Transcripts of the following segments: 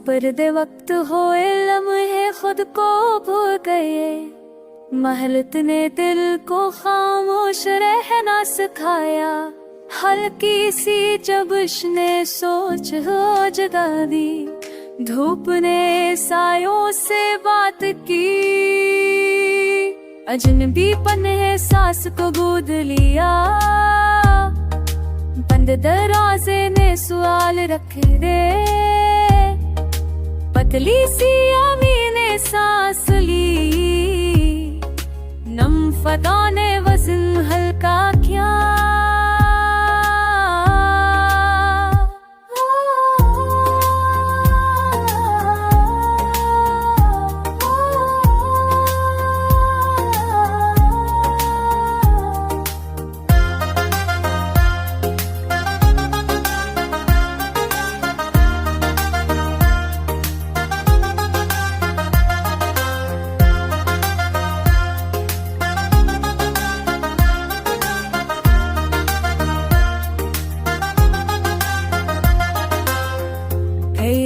पर्दे वक्त होए लम्हे खुद को भूल गए। महलत ने दिल को खामोश रहना सिखाया। हल्की सी जबिश ने सोच हो जगा दी। धूप ने सायों से बात की। अजनबीपन है सांस को गोद लिया। बंद दरवाजे ने सवाल रखे दे। पतली सी आमी ने सांस ली। नम फदा ने वजन हल्का किया।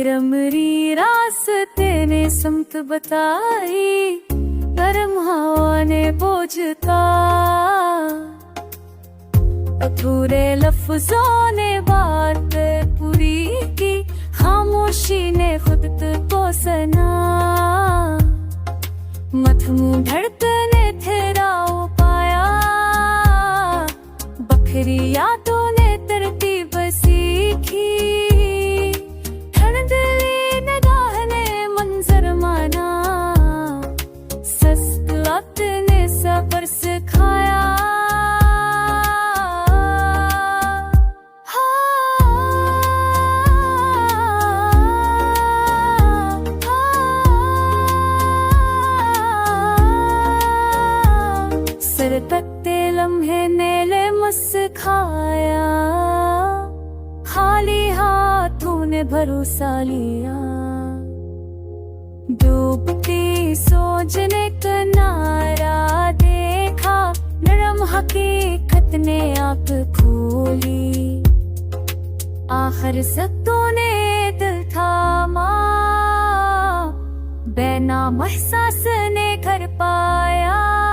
रमरी रास्ते ने समत बताई। गर्म हवा ने बोझता। अधूरे लफ्जों ने बात पूरी की। खामोशी ने खुद को सना। मथमू धड़कने ठहराव पाया। बखरी यादों ने तरतीब सीखी। सबर सिखाया। सर तकते लम्हे ने ले मस खाया। खाली हाथों ने भरोसा लिया। डूबती सोच ने किनारा देखा। नरम हकीकत ने आँख खोली। आखिर सत्तों ने दिल थामा। बेनाम एहसास ने घर पाया।